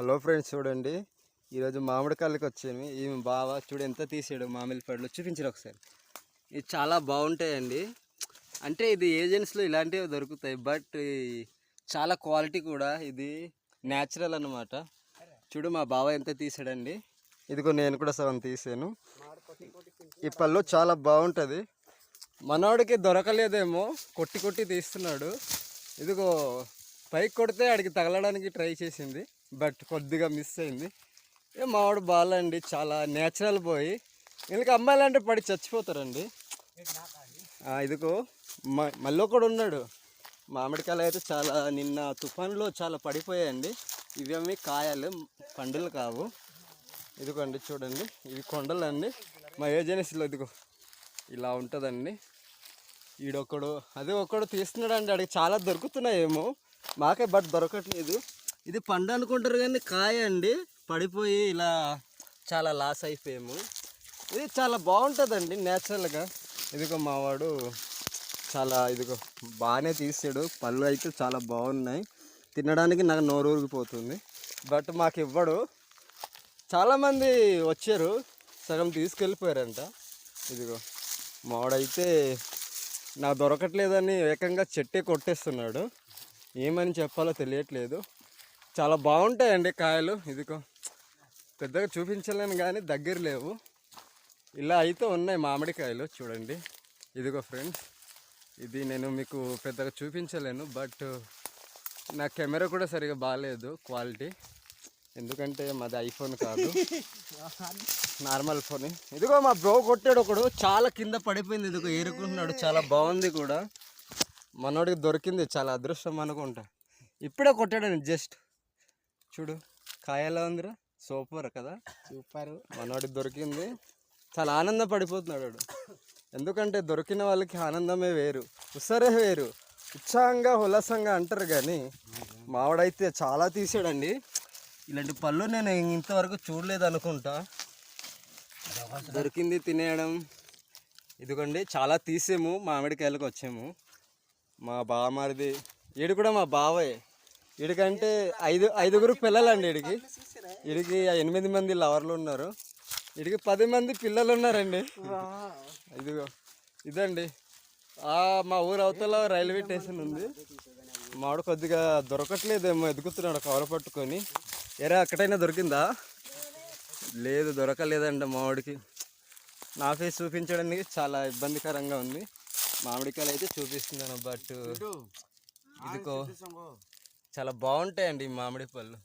Hello friends, చూడండి ఈరోజు మామిడికాయలకి వచ్చాము. ఈ బావ చూడు ఎంత తీసాడు మామిడి పళ్ళు. చూపించారు ఒకసారి. ఇది చాలా బాగుంటాయండి. అంటే ఇది ఏజెన్సీలో ఇలాంటివి దొరుకుతాయి, బట్ చాలా క్వాలిటీ కూడా. ఇది న్యాచురల్ అన్నమాట. చూడు మా బావ ఎంత తీసాడండి. ఇదిగో నేను కూడా సగం తీసాను. ఈ పళ్ళు చాలా బాగుంటుంది. మనోడికి దొరకలేదేమో, కొట్టి కొట్టి తీస్తున్నాడు. ఇదిగో పైకి కొడితే ఆడికి తగలడానికి ట్రై చేసింది, బట్ కొద్దిగా మిస్ అయింది. మావాడు బాలండి, చాలా నేచురల్ పోయి. వీళ్ళకి అమ్మాయిలు అంటే పడి చచ్చిపోతారండి. ఇదిగో మళ్ళీ కూడా ఉన్నాడు. మామిడికాయలు అయితే చాలా నిన్న తుఫాన్లో చాలా పడిపోయాయండి. ఇవేమి కాయలు, పండులు కావు. ఇదిగోండి చూడండి, ఇవి కొండలు అండి. మా ఏజెన్సీలో ఇదిగో ఇలా ఉంటుందండి. ఈడొక్కడు అదే ఒక్కడు తీస్తున్నాడు అండి. అడిగి చాలా దొరుకుతున్నాయేమో మాకే, బట్ దొరకట్లేదు. ఇది పండు అనుకుంటారు కానీ కాయ అండి, పడిపోయి ఇలా చాలా లాస్ అయిపోయాము. ఇది చాలా బాగుంటుందండి నేచురల్గా. ఇదిగో మావాడు చాలా ఇదిగో బాగానే తీసాడు. పళ్ళు అయితే చాలా బాగున్నాయి. తినడానికి నాకు నోరు ఊరిగిపోతుంది, బట్ మాకు ఇవ్వడు. చాలామంది వచ్చారు, సగం తీసుకెళ్ళిపోయారంట. ఇదిగో మావాడైతే నాకు దొరకట్లేదని ఏకంగా చెట్టే కొట్టేస్తున్నాడు. ఏమని చెప్పాలో తెలియట్లేదు. చాలా బాగుంటాయండి కాయలు. ఇదిగో పెద్దగా చూపించలేను కానీ దగ్గర లేవు. ఇలా అయితే ఉన్నాయి మామిడికాయలు. చూడండి ఇదిగో ఫ్రెండ్స్, ఇది నేను మీకు పెద్దగా చూపించలేను, బట్ నా కెమెరా కూడా సరిగా బాగాలేదు క్వాలిటీ. ఎందుకంటే మాది ఐఫోన్ కాదు, నార్మల్ ఫోన్. ఇదిగో మా బ్రో కొట్టాడు ఒకడు, చాలా కింద పడిపోయింది. ఇదిగో ఏరుకుంటున్నాడు, చాలా బాగుంది కూడా. మనోడికి దొరికింది, చాలా అదృష్టం అనుకుంటా. ఇప్పుడే కొట్టాడు జస్ట్. చూడు కాయలా ఉందిరా, సూపర్ కదా, సూపర్. మనోడికి దొరికింది, చాలా ఆనందం పడిపోతున్నాడు. ఎందుకంటే దొరికిన వాళ్ళకి ఆనందమే వేరు, ఉసరే వేరు, ఉత్సాహంగా ఉల్లాసంగా అంటారు. కానీ మావాడైతే చాలా తీసాడండి. ఇలాంటి పళ్ళు నేను ఇంతవరకు చూడలేదు అనుకుంటా. దొరికింది తినేయడం. ఇదిగోండి చాలా తీసాము, మామిడికాయలకు వచ్చాము. మా బావమారిది, వీడు కూడా మా బావే. వీడికంటే ఐదుగురు పిల్లలండి. వీడికి 8 మంది లవర్లు ఉన్నారు. వీడికి 10 మంది పిల్లలు ఉన్నారండి. ఇదిగో ఇదండి. మా ఊరు అవతల రైల్వే స్టేషన్ ఉంది. మావాడు కొద్దిగా దొరకట్లేదేమో, ఎదుగుతున్నాడు కవర పట్టుకొని. ఎరా అక్కడైనా దొరికిందా? లేదు, దొరకలేదంట మామిడికి. నా ఫేస్ చూపించడానికి చాలా ఇబ్బందికరంగా ఉంది. మామిడికాయలు అయితే చూపిస్తున్నాను, బట్ ఇదిగో చాలా బాగుంటాయండి మామిడి పళ్ళు.